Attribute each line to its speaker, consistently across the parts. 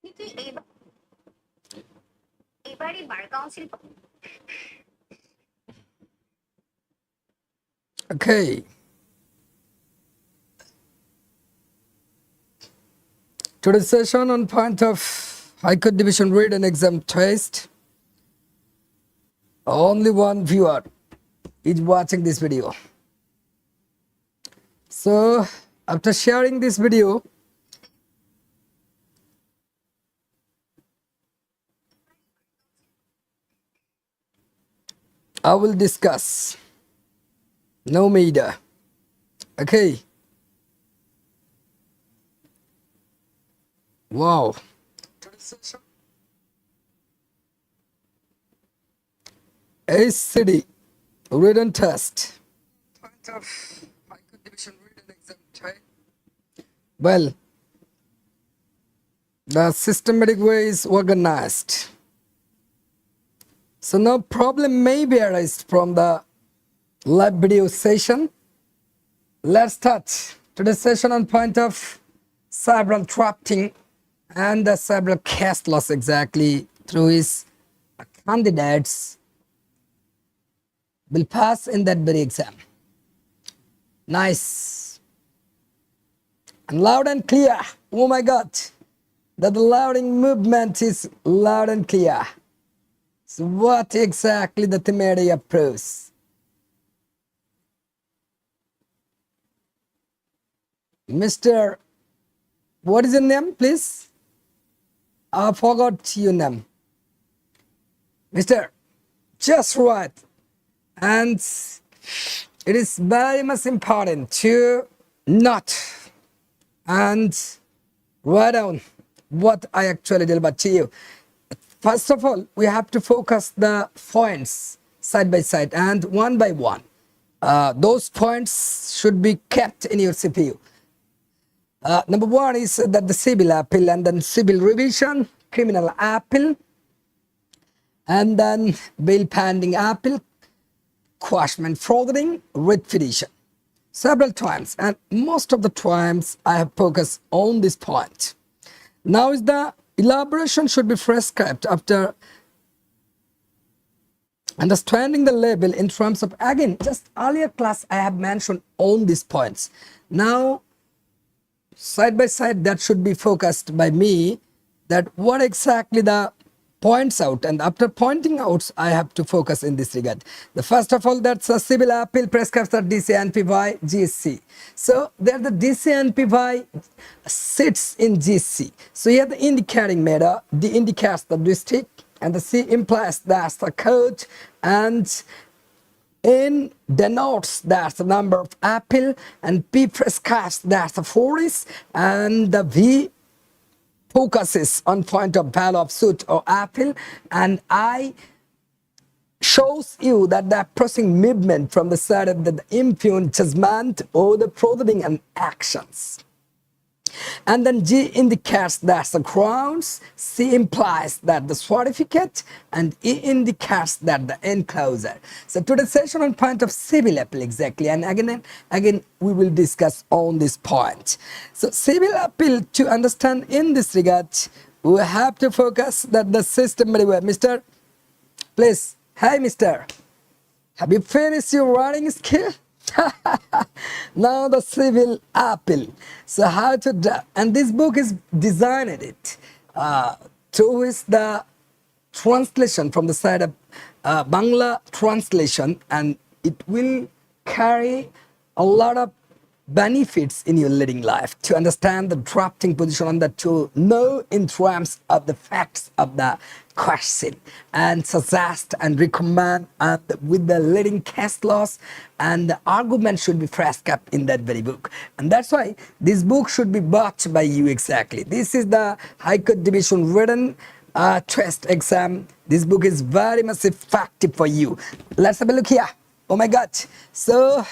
Speaker 1: কিন্তু এবারে bar council
Speaker 2: Okay. Today's session on point of High Court Division Written Exam Test. Only one viewer is watching this video. So after sharing this video, I will discuss. No media. Okay. Wow. Today's session. ACD written test. Point of High Court Division written exam type. Well, the systematic way is organized. So no problem may be arised from the live video session. Let's start today's session on point of cerebral drafting and the cerebral cast loss exactly through his candidates will pass in that very exam. Nice. And loud and clear. Oh my God. That the louding movement is loud and clear. So what exactly the theory approves? Mr. What is your name, please? I forgot your name. Mr. Just right. And it is very much important to note and write down what I actually did about to you. First of all, we have to focus the points side by side and one by one. Those points should be kept in your CPU. Number one is that the civil appeal and then civil revision, criminal appeal, and then bail pending appeal, quashment forwarding, writ petition. Several times, and most of the times I have focused on this point. Now is the elaboration should be prescribed after understanding the label in terms of, again, just earlier class I have mentioned on these points. Now, side by side that should be focused by me, that what exactly the points out, and after pointing out I have to focus in this regard. The first of all, that's a civil appeal prescribes the DCNPY GC. So there the DCNPY sits in GC. So here the indicating matter, D indicates the district and the C implies that's the court, and N denotes that's the number of appeal, and P prescribes that's the forest, and the V focuses on point of value of suit or appeal, and I shows you that the approaching movement from the side of the impugned judgment or the proceeding and actions. And then G indicates that's the grounds, C implies that the certificate, and E indicates that the enclosure. So today's session on point of civil appeal exactly, and again we will discuss on this point. So civil appeal, to understand in this regard, we have to focus that the system very well. Mr. Please, hi Mr. Have you finished your writing skill? Now the civil appeal. So how to draft, and this book is designed it through is the translation from the side of Bangla translation, and it will carry a lot of benefits in your leading life to understand the drafting position and that to know in terms of the facts of the question and suggest and recommend with the leading case laws, and the argument should be fresh kept in that very book. And that's why this book should be bought by you exactly. This is the High Court Division written test exam. This book is very much effective for you. Let's have a look here. Oh my God. So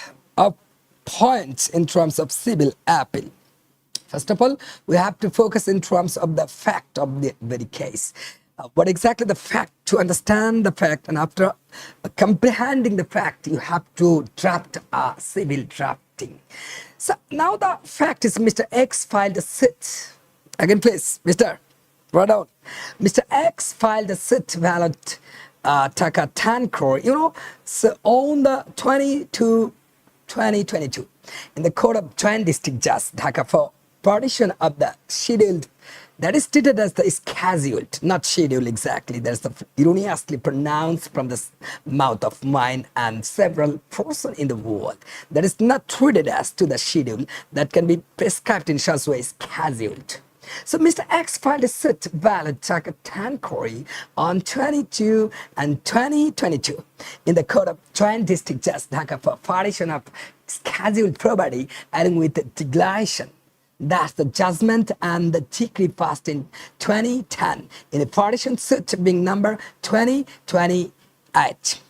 Speaker 2: points in terms of civil appeal. First of all, we have to focus in terms of the fact of the very case. What exactly the fact, to understand the fact, and after comprehending the fact, you have to draft a civil drafting. So now the fact is Mr. X filed a suit. Again, please, Mr. Right on. Mr. X filed a suit valid DHAKA 10 crore, so on the 2022 in the court of Joint District Judge DHAKA for partition of the scheduled that is treated as the scheduled, not schedule exactly. There's the erroneously pronounced from the mouth of mine and several persons in the world. That is not treated as to the schedule that can be prescribed in such way scheduled. So Mr. X filed a suit valid DHAKA 10 crore on 22 and 2022 in the court of Joint District Judge DHAKA for partition of scheduled property along with the declaration. That's the judgment and the decree passed in 2010 in a partition suit being number 2028.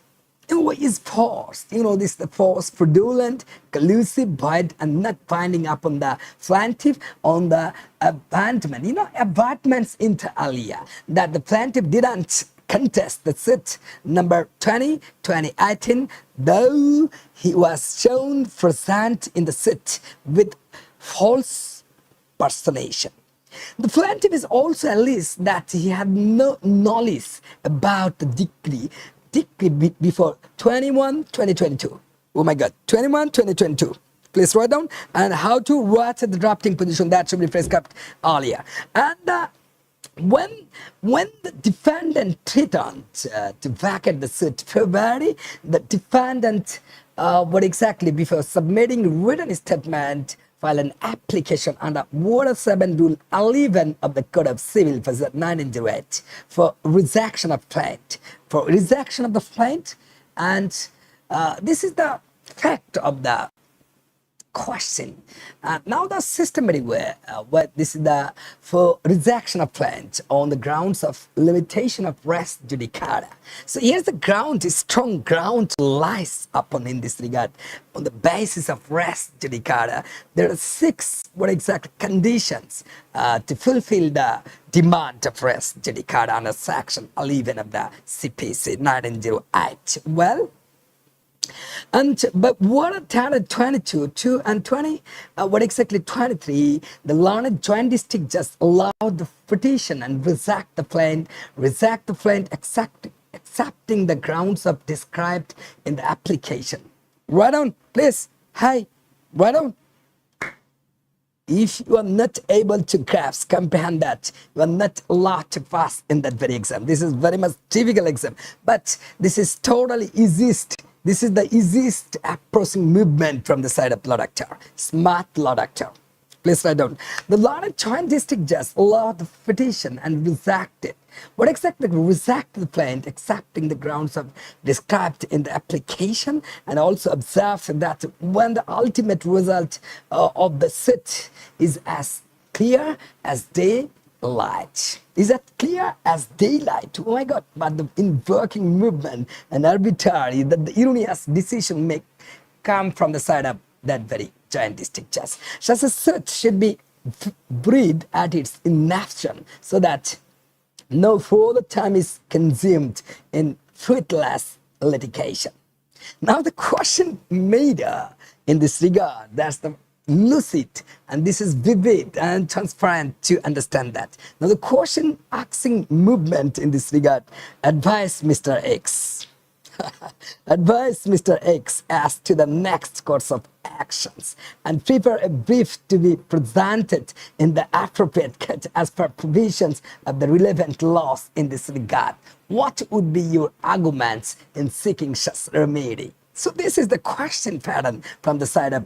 Speaker 2: Is false. This is the false, fraudulent, collusive, void, and not binding upon the plaintiff on the abandonment. Abandonments inter alia that the plaintiff didn't contest the suit number 2018, though he was shown present in the suit with false personation. The plaintiff is also alleged that he had no knowledge about the decree before 21-2022. Oh my God, 21-2022. Please write down and how to write the drafting position that should be prescribed earlier. And when the defendant threatened to vacate the suit February, the defendant before submitting written statement file an application under Order 7 Rule 11 of the Code of Civil Procedure 1908 for rejection of plaint. For rejection of the plaint, and this is the fact of the question. Now the systematic way, this is the for rejection of plaint on the grounds of limitation of res judicata. So here's the ground, strong ground lies upon in this regard. On the basis of res judicata, there are 6 conditions to fulfill the demand of res judicata under section 11 of the CPC 1908. Well, but what Title 22, 2 and 20, 23, the learned Joint District just allowed the petition and reject the plaint, accepting the grounds of described in the application. Write down, please. Hi, write down. If you are not able to grasp, comprehend that, you are not allowed to pass in that very exam. This is very much difficult exam, but this is totally easiest. This is the easiest approaching movement from the side of law doctor, smart law doctor. Please write down. The learned Joint District Judge allowed the petition and rejected. What exactly reject the plaint, accepting the grounds of described in the application, and also observed that when the ultimate result of the suit is as clear as daylight. Is that clear as daylight? Oh my God! But the invoking movement and arbitrary, that the erroneous decision may come from the side of that very Joint District Judge. Such a suit should be breathed at its inception, so that no further time is consumed in fruitless litigation. Now the question made in this regard, that's the lucid, and this is vivid and transparent to understand that. Now the question asking movement in this regard, advise Mr. X. Advise Mr. X as to the next course of actions and prepare a brief to be presented in the appropriate court as per provisions of the relevant laws in this regard. What would be your arguments in seeking such remedy? So this is the question pattern from the side of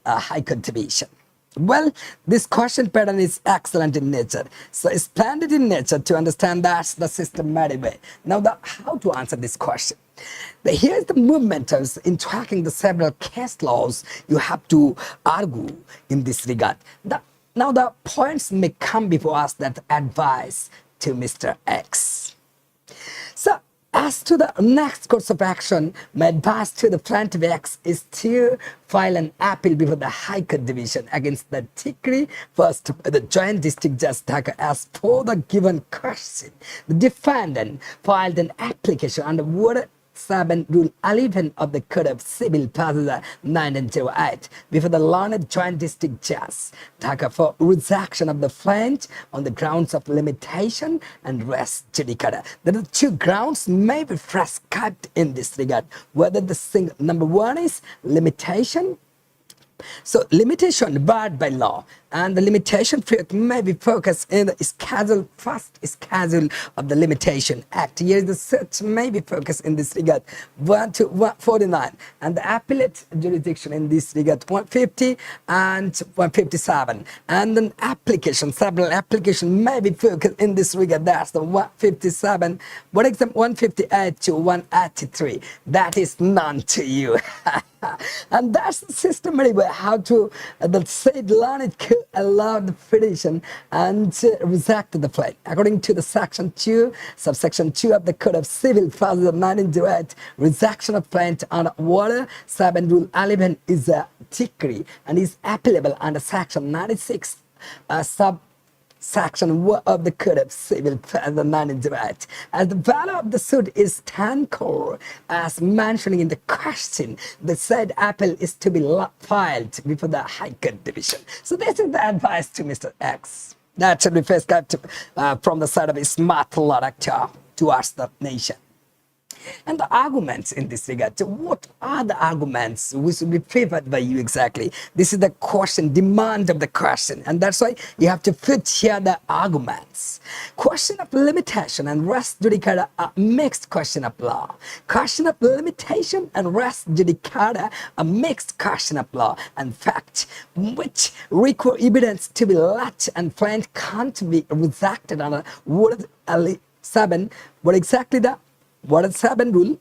Speaker 2: High Court Division. Well, this question pattern is excellent in nature. So it's splendid in nature to understand that's the systematic way. Now, how to answer this question? Here's the movement in tracking the several case laws you have to argue in this regard. Now the points may come before us that advise to Mr. X. So as to the next course of action, my advice to the plaintiff X is to file an appeal before the High Court Division against the decree first the Joint District Judge DHAKA as per the given question. The defendant filed an application under Order 7 Rule 11 of the Code of Civil Procedure 1908 before the learned Joint District Judge, DHAKA, for rejection of the plaint on the grounds of limitation and res judicata. The two grounds may be prescribed in this regard, whether the single number one is limitation. So limitation barred by law, and the limitation period may be focused in the first schedule of the Limitation Act. Here the search may be focused in this regard 1 to 149, and the appellate jurisdiction in this regard 150 and 157, and then several application may be focused in this regard. That's the 157. What example 158 to 183? That is none to you. And that's the systematic way how to the said learned could allow the petition and reject the plaint. According to the section 2, subsection 2 of the Code of Civil Procedure 1908, rejection of plaint under order 7 Rule 11 is a decree and is applicable under section 96 Section 1 of the Code of Civil Procedure 1908. As the value of the suit is 10 crore, as mentioned in the question, the said appeal is to be filed before the High Court Division. So this is the advice to Mr. X. That should be prescribed from the side of a smart law actor towards the nation. And the arguments in this regard, so what are the arguments which will be favored by you exactly? This is the question, demand of the question, and that's why you have to put here the arguments. Question of limitation and res judicata are mixed question of law. Question of limitation and res judicata are mixed question of law and fact, which require evidence to be lacked and plaint can't be rejected under Rule 7. What exactly the what is 7 Rule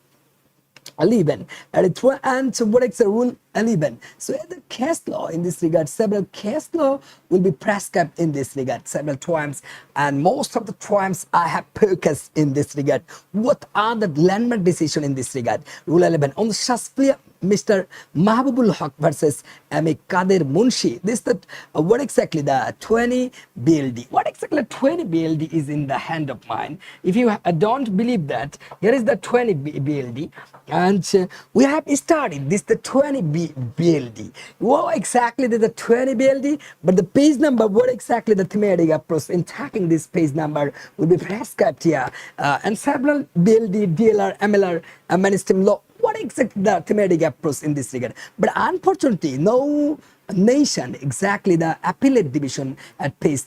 Speaker 2: 11 and what is the Rule 11? So in the case law in this regard, several case law will be prescribed in this regard several times, and most of the times I have focused in this regard. What are the landmark decision in this regard? Rule 11 on the Shaspriya Mr. Mahbubul Haq versus M.A. Kader Munshi. This the what exactly the 20 BLD. What exactly 20 BLD is in the hand of mine. If you don't believe that, here is the 20 BLD, and we have studied this the 20 BLD. What exactly the 20 BLD? But the page number, what exactly the thematic approach in tackling this page number will be prescribed here, and several BLD, DLR, MLR, mainstream law. What exactly the thematic approach in this regard? But unfortunately, no nation exactly the appellate division at page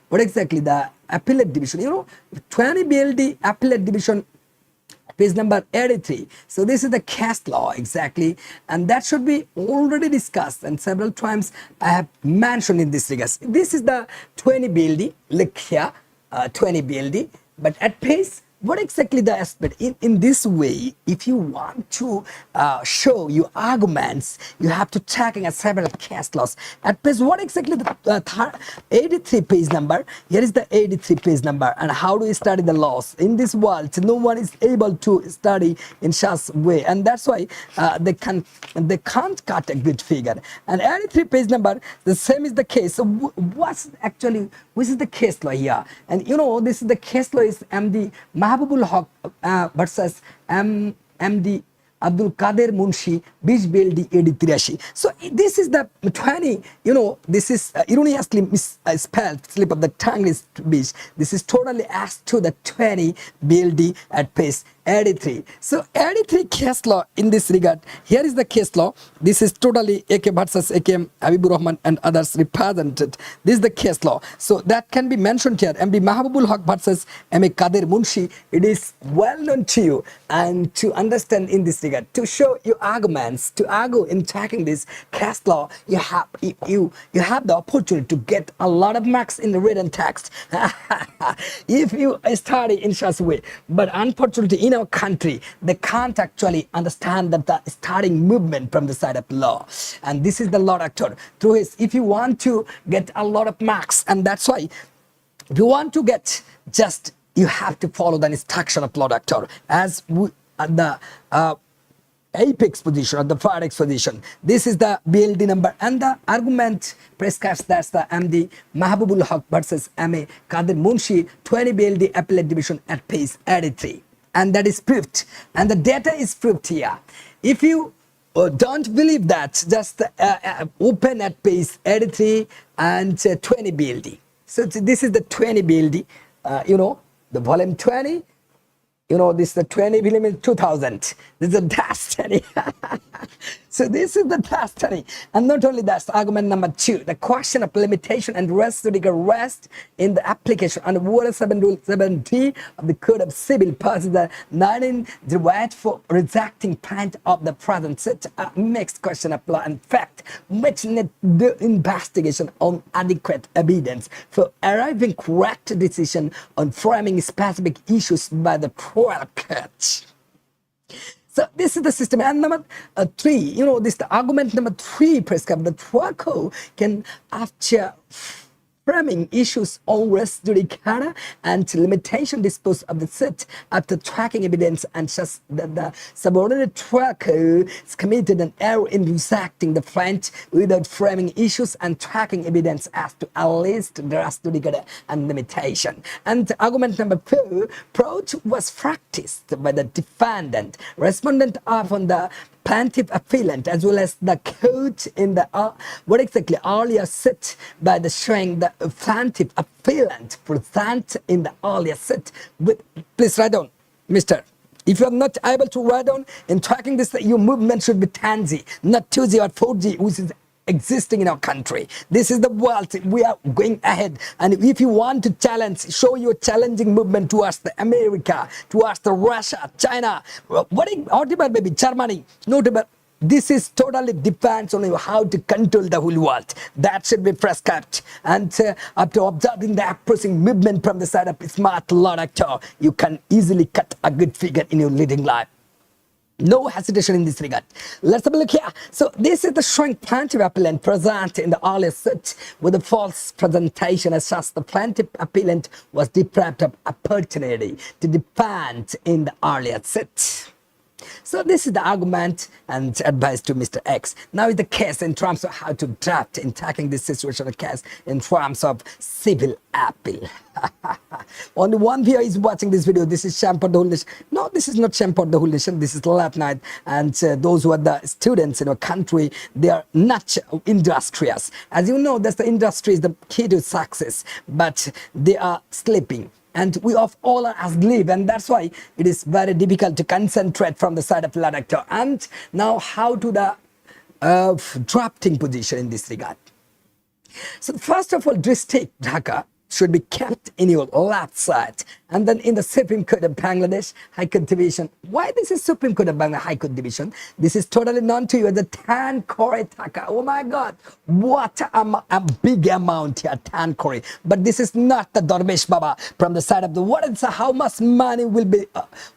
Speaker 2: what exactly the appellate division? 20 BLD appellate division page number 83. So this is the case law exactly, and that should be already discussed and several times I have mentioned in this regard. This is the 20 BLD. Look here, 20 BLD, but at page. What exactly the aspect? In this way, if you want to show your arguments, you have to tackle a several case laws. At page, what exactly the 83 page number? Here is the 83 page number, and how do you study the laws in this world? No one is able to study in such way, and that's why they can't cut a good figure. And 83 page number, the same is the case. So which is the case law here? And this is the case law is MD Mahbubul Haq versus MD Abdul Kader Munshi, Beach BLD 83. So this is the 20, this is erroneously misspelled, slip of the tongue is beach. This is totally asked to the 20 BLD at page 83. So 83 case law in this regard. Here is the case law. This is totally AK versus AK Habibur Rahman and others represented. This is the case law. So that can be mentioned here. MD Mahbubul Haq versus M.A. Kader Munshi. It is well known to you, and to understand in this regard, to show your arguments, to argue in tackling this case law, you have the opportunity to get a lot of marks in the written text if you study in such a way. But unfortunately, in our country, they can't actually understand that the starting movement from the side of law, and this is the law doctor. Through his, if you want to get a lot of marks, and that's why if you want to get just, you have to follow the instruction of law doctor as the apex position or the far X position. This is the BLD number, and the argument prescribes that's the MD Mahbubul Haq versus M.A. Kader Munshi 20 BLD appellate division at page 83. and that is proved, and the data is proved here. If you don't believe that, just open at page 83 and 20 BLD. So this is the 20 BLD, the volume 20. This is the 20 millimeter 2000. This is a dash study. So this is the dash study. And not only that, argument number 2, the question of limitation and rest in the application under Rule 7, Rule 7D of the Code of Civil Procedure 19, the right for rejecting plant of the present such a mixed question of law and fact, which need the investigation on adequate evidence for arriving correct decision on framing specific issues by the trial court. So this is the system. And number 3, this the argument number 3 prescribed the trial court can, after framing issues on res judicata and limitation dispose of the suit after tracking evidence and such that the subordinate trial court is committed an error in rejecting the plaint without framing issues and tracking evidence as to at least the res judicata and limitation. And argument number 4, approach was practiced by the defendant, respondent upon the plaintiff appellant as well as the court in the earlier sit by the showing the plaintiff appellant present in the earlier sit with, please write down, mister. If you are not able to write down in tracking this, your movement should be 10G, not 2G or 4G, which is existing in our country. This is the world. We are going ahead. And if you want to challenge, show your challenging movement towards the America, towards the Russia, China, whatever maybe Germany, notable. This is totally depends on how to control the whole world. That should be prescribed. And after observing the approaching movement from the side of a smart law actor, you can easily cut a good figure in your leading life. No hesitation in this regard. Let's have a look here. So this is the showing plaintiff appellant present in the earlier suit with a false presentation as such the plaintiff appellant was deprived of opportunity to defend in the earlier suit. So this is the argument and advice to Mr. X. Now is the case in terms of how to draft in tackling this situational case in terms of civil appeal. Only one viewer is watching this video. This is Shampoo the Whole Nation. No, this is not Shampoo the Whole Nation. This is Late Night. And those who are the students in our country, they are not industrious. As you know, that's the industry is the key to success. But they are sleeping. And we of all are asleep, and that's why it is very difficult to concentrate from the side of the actor. And now how to the drafting position in this regard. So first of all, district DHAKA should be kept in your left side. And then in the Supreme Court of Bangladesh High Court Division. Why this is Supreme Court of Bangladesh High Court Division? This is totally known to you as the 10 Kore Taka. Oh my God, what a big amount here, 10 Kore. But this is not the Darbesh Baba from the side of the, how much money will be,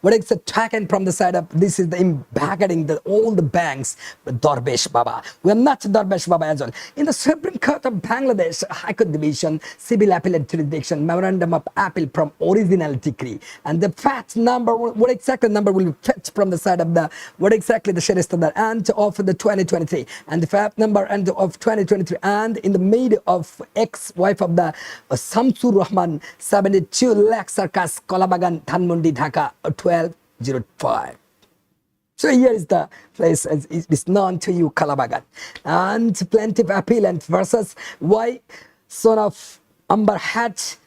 Speaker 2: what is the taken from the side of, this is the embargaining all the banks, Darbesh Baba. We are not Darbesh Baba as well. In the Supreme Court of Bangladesh High Court Division, Civil Appellate Jurisdiction, Memorandum of Appeal from original decree, and the fact number, what exactly number will be fetched from the side of the, what exactly the share standard and of the 2023, and the fact number and of 2023, and in the mid of ex-wife of the Samsur Rahman 72 lakh Sarkas Kolabagan Dhanmondi Dhaka 1205. So here is the place, as it is known to you, Kalabagan, and plaintiff appellant versus Y, son of Amber Hatch,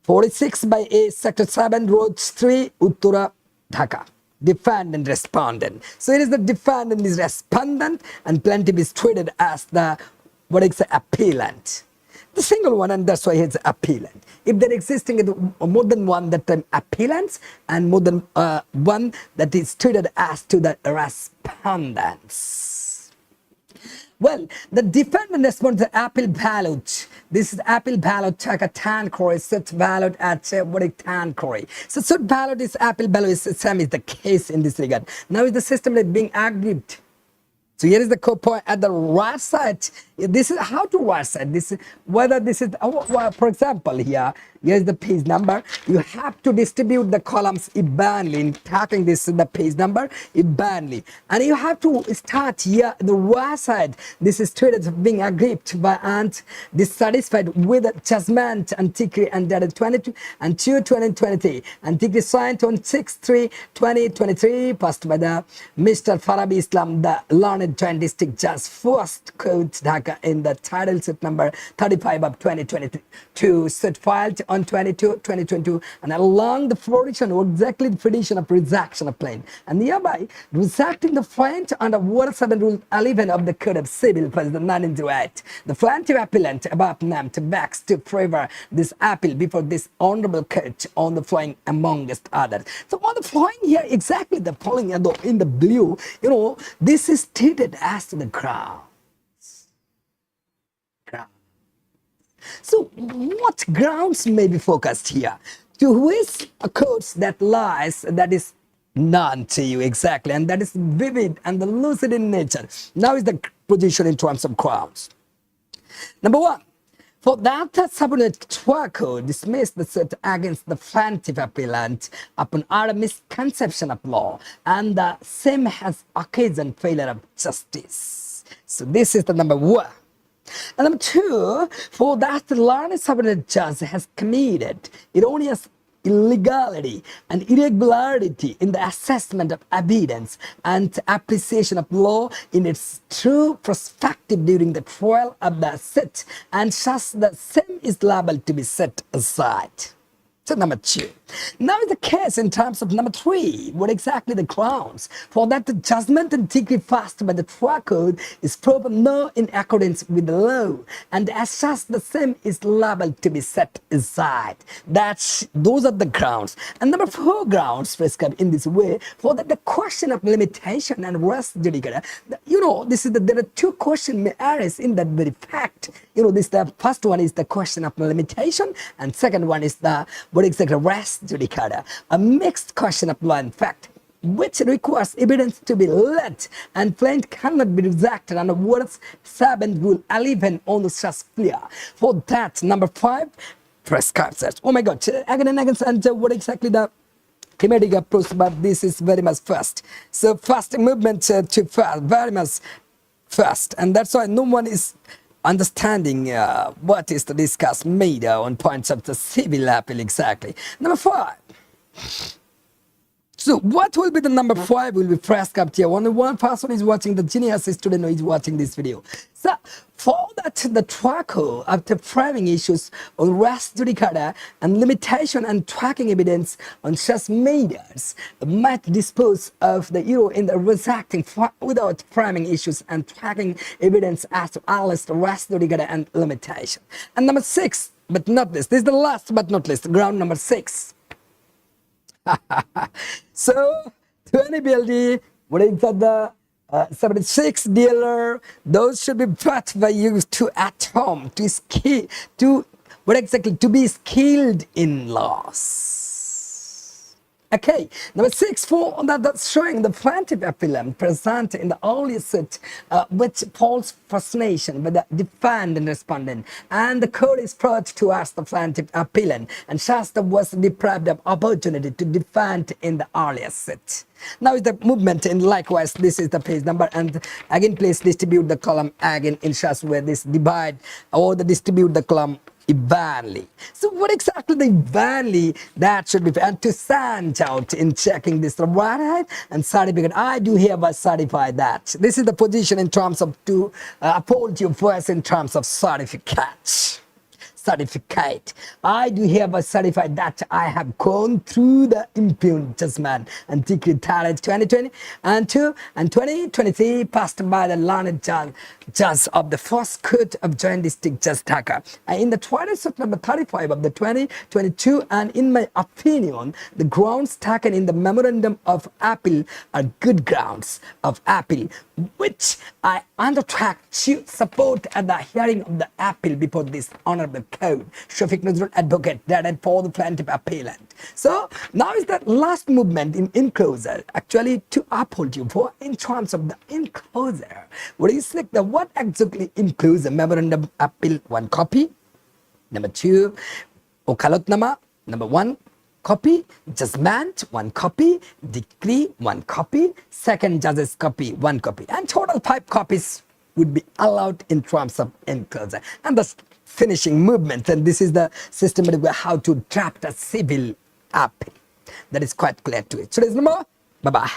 Speaker 2: 46 by A, Sector 7, Road 3, Uttura, Dhaka. Defendant, respondent. So it is the defendant is respondent and plaintiff is treated as the, what is the appellant. The single one, and that's why it's appellant. If they're existing more than one, that time appellants, and more than one that is treated as to the respondents. Well, the defendant responds to the appeal ballot. This is appeal ballot, DHAKA 10 Kore, suit ballot at what is 10 Kore. So suit ballot is appeal ballot is same is the case in this regard. Now is the system that being aggrieved. So here is the core point at the right side. This is how to right side. This is whether this is, for example, here is the page number. You have to distribute the columns evenly. In tackling this is the page number evenly, and you have to start here the right side. This is students being aggrieved by and dissatisfied with the judgment and decree and dated 22 and 2 2023 and decree signed on 6/3/2023 passed by the Mr. Farabi Islam, the learned Joint District Judge, first court DHAKA in the title suit number 35 of 2022, suit filed on 22/2022, and along the fruition or exactly the petition of rejection of plaint, and thereby rejecting the plaint under Word 7 Rule 11 of the Code of Civil Procedure 1908. The plaintiff appellant above named begs to favor this appeal before this honorable court on the following amongst others. So on the following here, exactly the following in the blue, this is stated as the ground. So what grounds may be focused here? To which courts that lies that is none to you exactly, and that is vivid and the lucid in nature. Now is the position in terms of grounds. Number one, for that subordinate TWACO dismissed the suit against the plaintiff appellant upon our misconception of law, and the same has occasioned failure of justice. So this is the number one. And number two, for that the learned subordinate judge has committed erroneous illegality and irregularity in the assessment of evidence and appreciation of law in its true perspective during the trial of the suit, and thus the same is liable to be set aside. So number two. Now is the case in terms of number three. What exactly the grounds for that the judgment and decree passed by the trial code is proven not in accordance with the law, and as such the same is liable to be set aside. Those are the grounds. And number four grounds prescribed in this way for that the question of limitation and res judicata. There are two questions may arise in that very fact. The first one is the question of limitation, and second one is the what exactly res judicata, a mixed question of law and fact, which requires evidence to be led, and plaint cannot be rejected under Words 7 Rule 11 on the such clear. For that, number five prescribes that. Oh my God, again and again, and what exactly the thematic approach, but this is very much fast. So fast movement to fast, very much fast, and that's why no one is understanding what is to discuss made on points of the civil appeal exactly. Number five. So what will be the number five will be prescribed here. Only one person is watching, the genius student who is watching this video. So for that the TWACO, after framing issues on res judicata and limitation and tracking evidence on such matters, might dispose of the in the rejecting without framing issues and tracking evidence as well as the res judicata and limitation. And number six, but not least, this is the last but not least, ground number six. So 20 BLD, what is the 76 dealer, those should be brought by you to at home to be skilled in laws. Okay, number six, for that's showing the plaintiff appellant present in the earlier suit, which false fascination with the defendant and respondent, and the court is brought to ask the plaintiff appellant, and Shasta was deprived of opportunity to defend in the earlier suit. Now is the movement, and likewise this is the page number, and again please distribute the column again in such way this divide or the distribute the column evenly. So what exactly the evenly that should be, and to stand out in checking this right and certificate, I do hereby certify that. This is the position in terms of to uphold your voice in terms of certificate. I do hereby certify that I have gone through the impugned judgment and decree titled 2020 and 2 and 2023 passed by the learned judge of the first court of Joint District Judge DHAKA. And in the trial suit number 35 of the 2022, and in my opinion, the grounds taken in the memorandum of appeal are good grounds of appeal, which I undertake to support at the hearing of the appeal before this honorable code. Shafiq Nazrul advocate that and for the plaintiff appellant. So now is the last movement in enclosure actually to uphold you for in terms of the enclosure. What is like the what exactly enclosure? Memorandum appeal 1 copy. Number 2, Okalatnama. Number 1 copy, judgment 1 copy, decree 1 copy, second judge's copy 1 copy, and total 5 copies would be allowed in terms of enclosure. And the finishing movement, and this is the systematic way how to draft a civil appeal. That is quite clear to it. So there's no more. Bye bye.